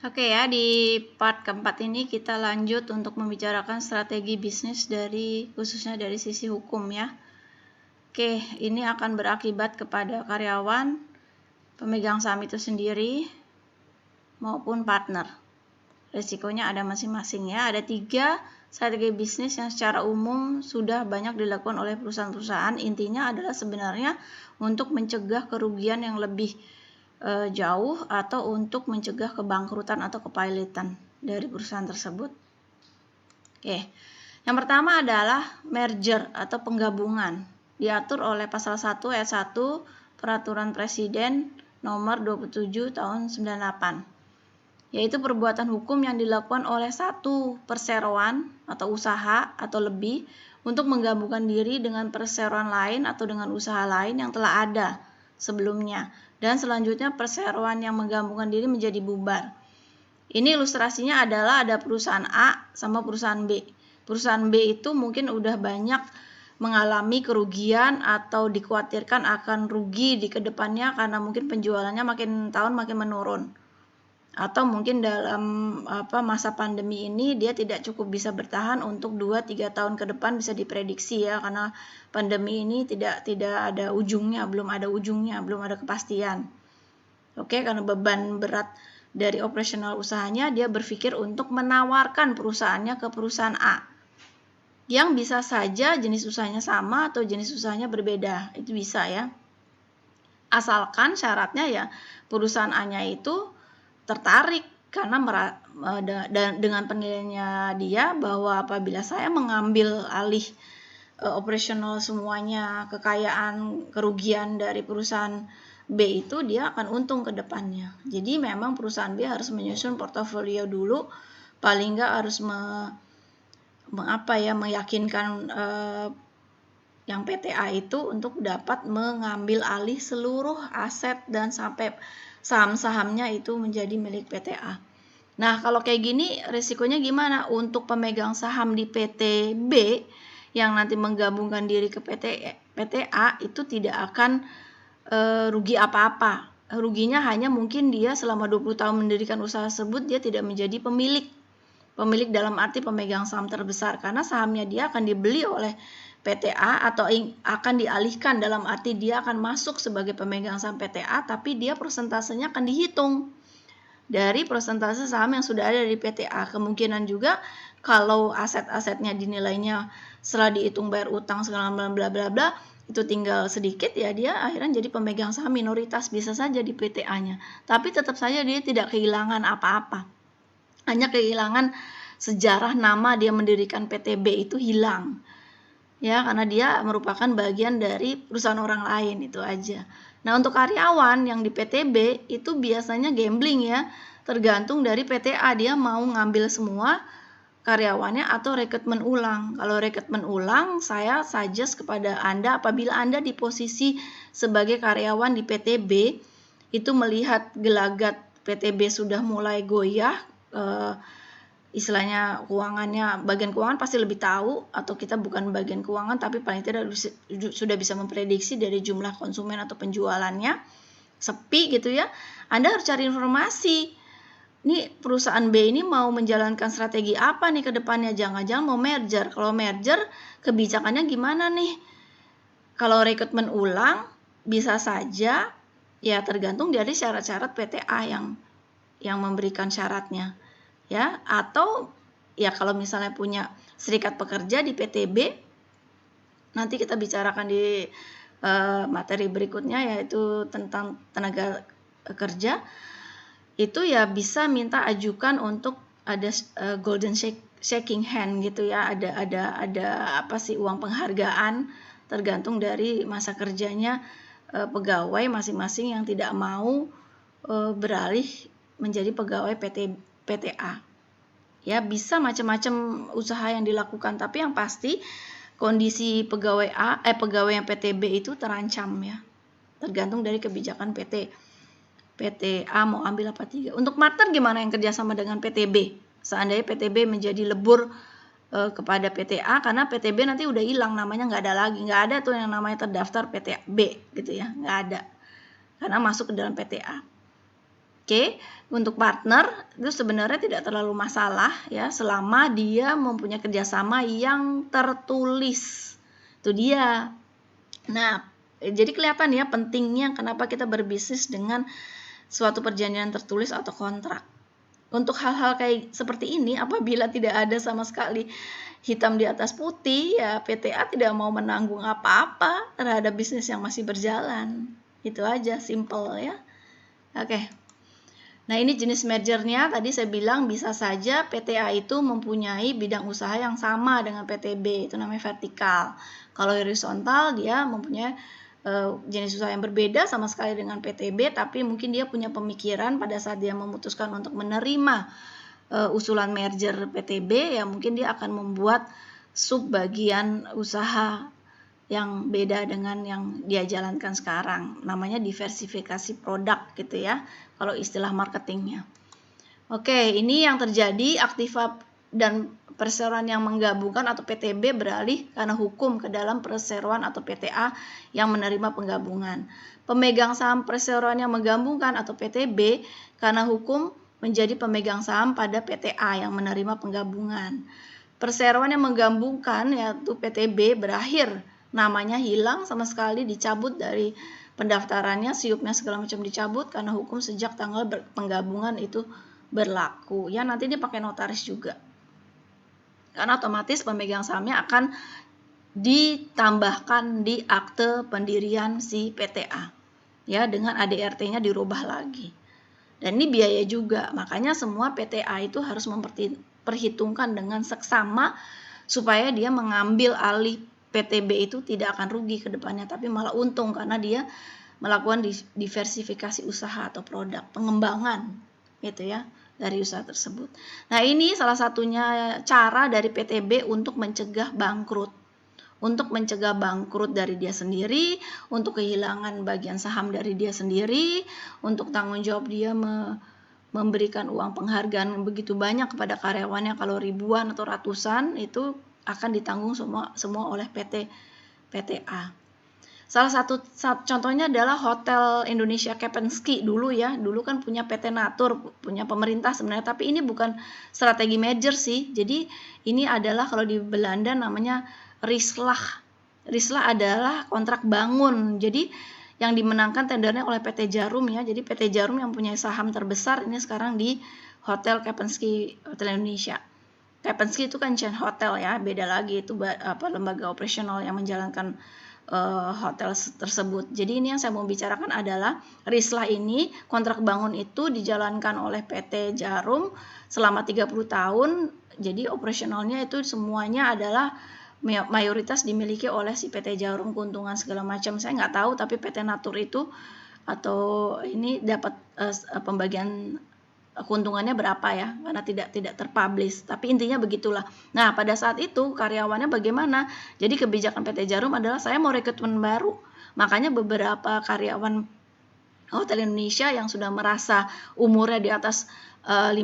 Oke ya, di part keempat ini kita lanjut untuk membicarakan strategi bisnis khususnya dari sisi hukum ya. Oke, ini akan berakibat kepada karyawan, pemegang saham itu sendiri, maupun partner. Risikonya ada masing-masing ya. Ada 3 strategi bisnis yang secara umum sudah banyak dilakukan oleh perusahaan-perusahaan. Intinya adalah sebenarnya untuk mencegah kerugian yang lebih jauh atau untuk mencegah kebangkrutan atau kepilitan dari perusahaan tersebut. Oke. Yang pertama adalah merger atau penggabungan. Diatur oleh pasal 1 ayat 1 Peraturan Presiden nomor 27 tahun 98. Yaitu perbuatan hukum yang dilakukan oleh satu perseroan atau usaha atau lebih untuk menggabungkan diri dengan perseroan lain atau dengan usaha lain yang telah ada sebelumnya. Dan selanjutnya perseroan yang menggabungkan diri menjadi bubar. Ini ilustrasinya adalah ada perusahaan A sama perusahaan B. Perusahaan B itu mungkin udah banyak mengalami kerugian atau dikhawatirkan akan rugi di kedepannya karena mungkin penjualannya makin tahun makin menurun. Atau mungkin dalam masa pandemi ini dia tidak cukup bisa bertahan untuk 2-3 tahun ke depan bisa diprediksi ya, karena pandemi ini tidak ada ujungnya, belum ada kepastian. Oke, karena beban berat dari operasional usahanya, dia berpikir untuk menawarkan perusahaannya ke perusahaan A. Yang bisa saja jenis usahanya sama atau jenis usahanya berbeda, itu bisa ya. Asalkan syaratnya ya perusahaan A-nya itu tertarik karena dengan penilaiannya dia bahwa apabila saya mengambil alih operasional semuanya, kekayaan, kerugian dari perusahaan B itu dia akan untung ke depannya. Jadi memang perusahaan B harus menyusun portofolio dulu, paling nggak harus meyakinkan yang PTA itu untuk dapat mengambil alih seluruh aset dan sampai saham-sahamnya itu menjadi milik PTA. Nah, kalau kayak gini risikonya gimana? Untuk pemegang saham di PT B yang nanti menggabungkan diri ke PTA itu tidak akan rugi apa-apa. Ruginya hanya mungkin dia selama 20 tahun mendirikan usaha tersebut dia tidak menjadi pemilik dalam arti pemegang saham terbesar, karena sahamnya dia akan dibeli oleh PTA atau akan dialihkan dalam arti dia akan masuk sebagai pemegang saham PTA, tapi dia persentasenya akan dihitung dari persentase saham yang sudah ada di PTA. Kemungkinan juga kalau aset-asetnya dinilainya setelah dihitung bayar utang segala bla bla bla bla itu tinggal sedikit ya, dia akhirnya jadi pemegang saham minoritas bisa saja di PTA-nya. Tapi tetap saja dia tidak kehilangan apa-apa. Hanya kehilangan sejarah nama dia mendirikan PTB itu hilang. Ya, karena dia merupakan bagian dari perusahaan orang lain, itu aja. Nah, untuk karyawan yang di PTB itu biasanya gambling ya, tergantung dari PTA dia mau ngambil semua karyawannya atau rekrutmen ulang. Kalau rekrutmen ulang, saya suggest kepada Anda apabila Anda di posisi sebagai karyawan di PTB itu melihat gelagat PTB sudah mulai goyah, istilahnya keuangannya, bagian keuangan pasti lebih tahu, atau kita bukan bagian keuangan tapi paling tidak sudah bisa memprediksi dari jumlah konsumen atau penjualannya sepi gitu ya. Anda harus cari informasi. Ini perusahaan B ini mau menjalankan strategi apa nih ke depannya? Jangan-jangan mau merger. Kalau merger kebijakannya gimana nih? Kalau rekrutmen ulang bisa saja ya tergantung dari syarat-syarat PTA yang memberikan syaratnya. Ya, atau ya kalau misalnya punya serikat pekerja di PTB, nanti kita bicarakan di materi berikutnya yaitu tentang tenaga kerja, itu ya bisa minta ajukan untuk ada golden shaking hand gitu ya, ada apa sih, uang penghargaan tergantung dari masa kerjanya pegawai masing-masing yang tidak mau beralih menjadi pegawai PTA. Ya, bisa macam-macam usaha yang dilakukan, tapi yang pasti kondisi pegawai yang PTB itu terancam ya. Tergantung dari kebijakan PTA mau ambil apa tidak. Untuk partner gimana yang kerjasama dengan PTB? Seandainya PTB menjadi lebur kepada PTA, karena PTB nanti udah hilang namanya, nggak ada tuh yang namanya terdaftar PTB gitu ya, nggak ada, karena masuk ke dalam PTA. Oke, untuk partner itu sebenarnya tidak terlalu masalah ya, selama dia mempunyai kerjasama yang tertulis. Itu dia. Nah, jadi kelihatan ya pentingnya kenapa kita berbisnis dengan suatu perjanjian tertulis atau kontrak. Untuk hal-hal kayak seperti ini, apabila tidak ada sama sekali hitam di atas putih, ya PTA tidak mau menanggung apa-apa terhadap bisnis yang masih berjalan. Itu aja, simple ya. Oke. Nah, ini jenis mergernya. Tadi saya bilang bisa saja PTA itu mempunyai bidang usaha yang sama dengan PTB, itu namanya vertikal. Kalau horizontal dia mempunyai jenis usaha yang berbeda sama sekali dengan PTB, tapi mungkin dia punya pemikiran pada saat dia memutuskan untuk menerima usulan merger PTB, ya mungkin dia akan membuat sub bagian usaha yang beda dengan yang dia jalankan sekarang. Namanya diversifikasi produk gitu ya, kalau istilah marketingnya. Oke, ini yang terjadi aktiva dan perseroan yang menggabungkan atau PTB beralih karena hukum ke dalam perseroan atau PTA yang menerima penggabungan. Pemegang saham perseroan yang menggabungkan atau PTB karena hukum menjadi pemegang saham pada PTA yang menerima penggabungan. Perseroan yang menggabungkan yaitu PTB berakhir, namanya hilang sama sekali, dicabut dari pendaftarannya, siupnya segala macam dicabut karena hukum sejak tanggal penggabungan itu berlaku. Ya nanti dia pakai notaris juga. Karena otomatis pemegang sahamnya akan ditambahkan di akte pendirian si PTA. Ya, dengan ADRT-nya dirubah lagi. Dan ini biaya juga. Makanya semua PTA itu harus memperhitungkan dengan seksama supaya dia mengambil alih PTB itu tidak akan rugi ke depannya, tapi malah untung karena dia melakukan diversifikasi usaha atau produk, pengembangan gitu ya dari usaha tersebut. Nah, ini salah satunya cara dari PTB untuk mencegah bangkrut. Untuk mencegah bangkrut dari dia sendiri, untuk kehilangan bagian saham dari dia sendiri, untuk tanggung jawab dia memberikan uang penghargaan begitu banyak kepada karyawannya, kalau ribuan atau ratusan itu akan ditanggung semua oleh PTA. Salah satu contohnya adalah Hotel Indonesia Kempinski dulu ya. Dulu kan punya PT Natur, punya pemerintah sebenarnya, tapi ini bukan strategi merger sih. Jadi ini adalah kalau di Belanda namanya Rislah. Rislah adalah kontrak bangun. Jadi yang dimenangkan tendernya oleh PT Jarum ya. Jadi PT Jarum yang punya saham terbesar ini sekarang di Hotel Kempinski Hotel Indonesia. Kempinski itu kan chain hotel ya, beda lagi itu lembaga operasional yang menjalankan hotel tersebut. Jadi ini yang saya mau bicarakan adalah Rislah ini, kontrak bangun itu dijalankan oleh PT Jarum selama 30 tahun. Jadi operasionalnya itu semuanya adalah mayoritas dimiliki oleh si PT Jarum, keuntungan segala macam saya nggak tahu, tapi PT Natur itu atau ini dapat pembagian keuntungannya berapa ya, karena tidak terpublish, tapi intinya begitulah. Nah, pada saat itu karyawannya bagaimana? Jadi kebijakan PT Jarum adalah saya mau rekrutmen baru, makanya beberapa karyawan Hotel Indonesia yang sudah merasa umurnya di atas 50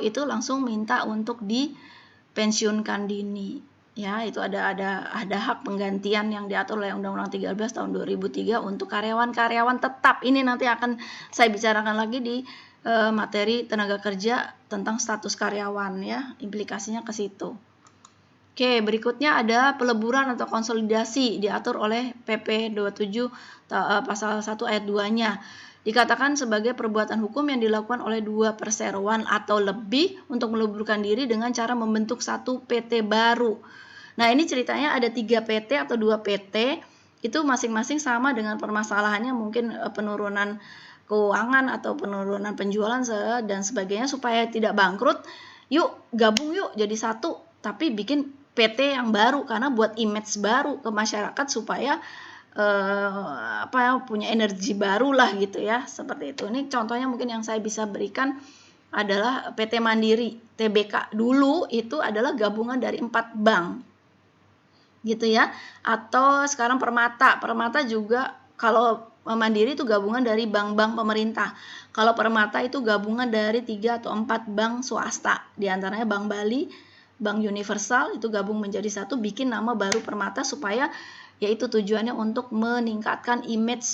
itu langsung minta untuk dipensiunkan dini. Ya, itu ada hak penggantian yang diatur oleh Undang-Undang 13 tahun 2003 untuk karyawan-karyawan tetap. Ini nanti akan saya bicarakan lagi di materi tenaga kerja tentang status karyawan ya, implikasinya ke situ. Oke, berikutnya ada peleburan atau konsolidasi diatur oleh PP 27 pasal 1 ayat 2-nya. Dikatakan sebagai perbuatan hukum yang dilakukan oleh dua perseroan atau lebih untuk meleburkan diri dengan cara membentuk satu PT baru. Nah, ini ceritanya ada 3 PT atau 2 PT, itu masing-masing sama dengan permasalahannya, mungkin penurunan keuangan atau penurunan penjualan dan sebagainya. Supaya tidak bangkrut, yuk gabung yuk jadi satu, tapi bikin PT yang baru karena buat image baru ke masyarakat supaya punya energi baru lah gitu ya, seperti itu. Ini contohnya mungkin yang saya bisa berikan adalah PT Mandiri Tbk. Dulu itu adalah gabungan dari 4 bank gitu ya, atau sekarang Permata juga. Kalau Mandiri itu gabungan dari bank-bank pemerintah. Kalau Permata itu gabungan dari 3 atau 4 bank swasta. Di antaranya Bank Bali, Bank Universal itu gabung menjadi satu, bikin nama baru Permata supaya yaitu tujuannya untuk meningkatkan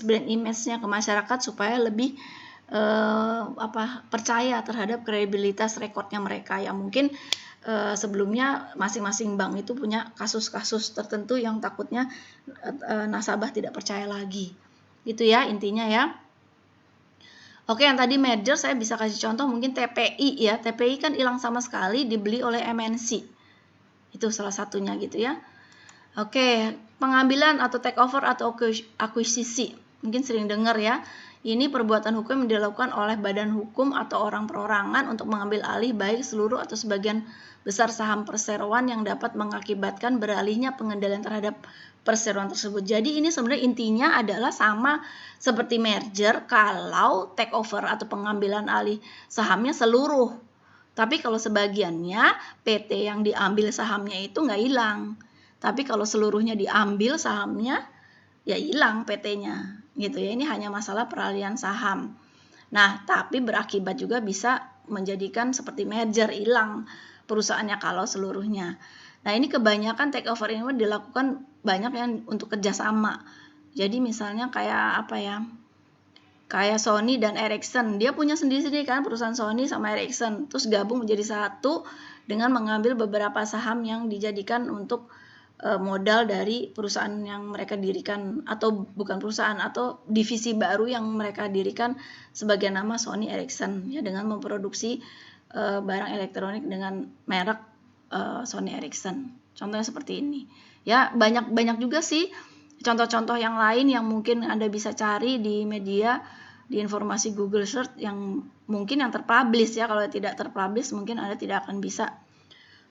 brand image-nya ke masyarakat supaya lebih percaya terhadap kredibilitas rekodnya mereka, yang mungkin sebelumnya masing-masing bank itu punya kasus-kasus tertentu yang takutnya nasabah tidak percaya lagi. Gitu ya intinya ya. Oke, yang tadi merger saya bisa kasih contoh mungkin TPI ya. TPI kan hilang sama sekali, dibeli oleh MNC. Itu salah satunya gitu ya. Oke, pengambilan atau take over atau akuisisi. Mungkin sering dengar ya. Ini perbuatan hukum yang dilakukan oleh badan hukum atau orang perorangan untuk mengambil alih baik seluruh atau sebagian besar saham perseroan yang dapat mengakibatkan beralihnya pengendalian terhadap perseroan tersebut. Jadi ini sebenarnya intinya adalah sama seperti merger kalau take over atau pengambilan alih sahamnya seluruh. Tapi kalau sebagiannya PT yang diambil sahamnya itu nggak hilang. Tapi kalau seluruhnya diambil sahamnya ya hilang PT-nya gitu ya. Ini hanya masalah peralihan saham. Nah, tapi berakibat juga bisa menjadikan seperti merger, hilang perusahaannya kalau seluruhnya. Nah, ini kebanyakan take over ini dilakukan banyak yang untuk kerjasama. Jadi misalnya kayak apa ya? Kayak Sony dan Ericsson, dia punya sendiri-sendiri kan perusahaan Sony sama Ericsson, terus gabung menjadi satu dengan mengambil beberapa saham yang dijadikan untuk modal dari perusahaan yang mereka dirikan, atau bukan perusahaan, atau divisi baru yang mereka dirikan sebagai nama Sony Ericsson ya, dengan memproduksi barang elektronik dengan merek Sony Ericsson. Contohnya seperti ini ya. Banyak juga sih contoh-contoh yang lain yang mungkin Anda bisa cari di media, di informasi Google Search yang mungkin yang terpublish ya. Kalau tidak terpublish mungkin Anda tidak akan bisa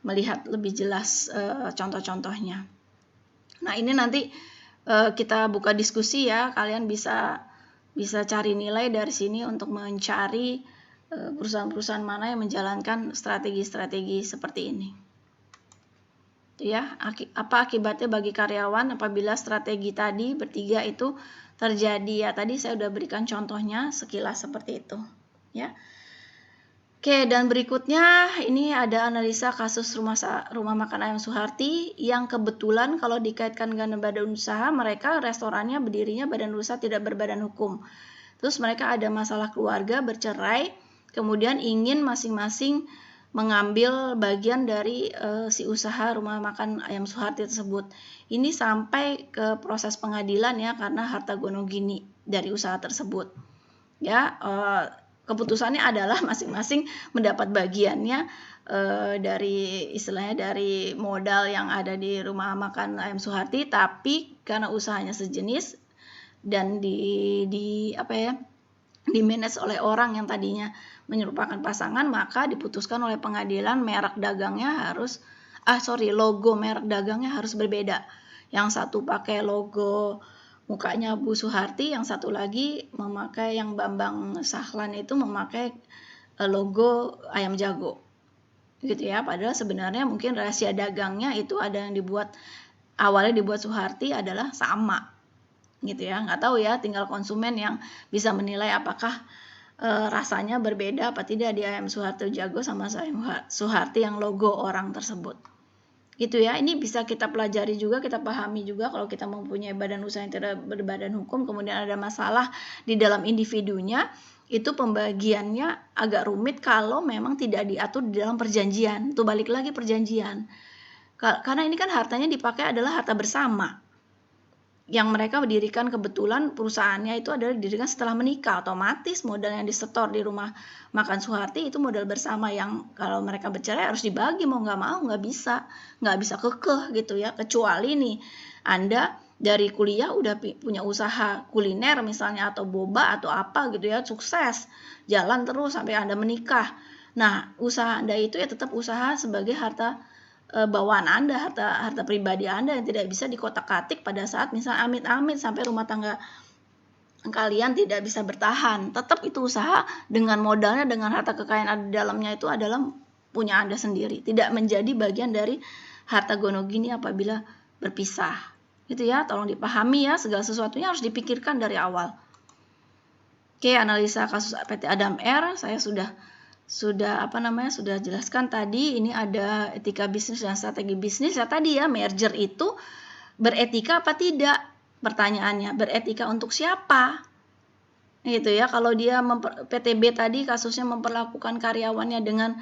melihat lebih jelas contoh-contohnya. Nah, ini nanti kita buka diskusi ya. Kalian bisa cari nilai dari sini untuk mencari perusahaan-perusahaan mana yang menjalankan strategi-strategi seperti ini. Itu ya, apa akibatnya bagi karyawan apabila strategi tadi bertiga itu terjadi ya. Tadi saya sudah berikan contohnya sekilas seperti itu ya. Oke, dan berikutnya ini ada analisa kasus rumah makan ayam Suharti yang kebetulan kalau dikaitkan dengan badan usaha, mereka restorannya berdirinya badan usaha tidak berbadan hukum. Terus mereka ada masalah keluarga, bercerai, kemudian ingin masing-masing mengambil bagian dari si usaha rumah makan ayam Suharti tersebut. Ini sampai ke proses pengadilan ya, karena harta gonogini dari usaha tersebut. Ya, keputusannya adalah masing-masing mendapat bagiannya dari istilahnya dari modal yang ada di rumah makan ayam Suharti, tapi karena usahanya sejenis dan di manage oleh orang yang tadinya menyerupakan pasangan, maka diputuskan oleh pengadilan merek dagangnya harus logo merek dagangnya harus berbeda. Yang satu pakai logo mukanya Bu Suharti, yang satu lagi memakai, yang Bambang Sahlan itu memakai logo ayam jago gitu ya. Padahal sebenarnya mungkin rahasia dagangnya itu ada yang awalnya dibuat Suharti adalah sama gitu ya. Nggak tahu ya, tinggal konsumen yang bisa menilai apakah rasanya berbeda apa tidak di ayam Suharti jago sama ayam Suharti yang logo orang tersebut. Gitu ya, ini bisa kita pelajari juga, kita pahami juga kalau kita mempunyai badan usaha yang tidak berbadan hukum, kemudian ada masalah di dalam individunya, itu pembagiannya agak rumit kalau memang tidak diatur di dalam perjanjian. Itu balik lagi perjanjian. Karena ini kan hartanya dipakai adalah harta bersama. Yang mereka didirikan, kebetulan perusahaannya itu adalah didirikan setelah menikah, otomatis modal yang disetor di rumah makan Suharti itu modal bersama yang kalau mereka bercerai harus dibagi, mau nggak bisa kekeh gitu ya. Kecuali nih Anda dari kuliah udah punya usaha kuliner misalnya, atau boba atau apa gitu ya, sukses jalan terus sampai Anda menikah. Nah, usaha Anda itu ya tetap usaha sebagai harta bawaan Anda, harta pribadi Anda yang tidak bisa dikotak-katik pada saat misalnya amit-amit sampai rumah tangga kalian tidak bisa bertahan. Tetap itu usaha dengan modalnya, dengan harta kekayaan ada di dalamnya itu adalah punya Anda sendiri, tidak menjadi bagian dari harta gonogini apabila berpisah. Gitu ya, tolong dipahami ya, segala sesuatunya harus dipikirkan dari awal. Oke, analisa kasus PT Adam R saya sudah jelaskan tadi. Ini ada etika bisnis dan strategi bisnis ya tadi ya. Merger itu beretika apa tidak? Pertanyaannya, beretika untuk siapa? Gitu ya. Kalau dia PTB tadi kasusnya memperlakukan karyawannya dengan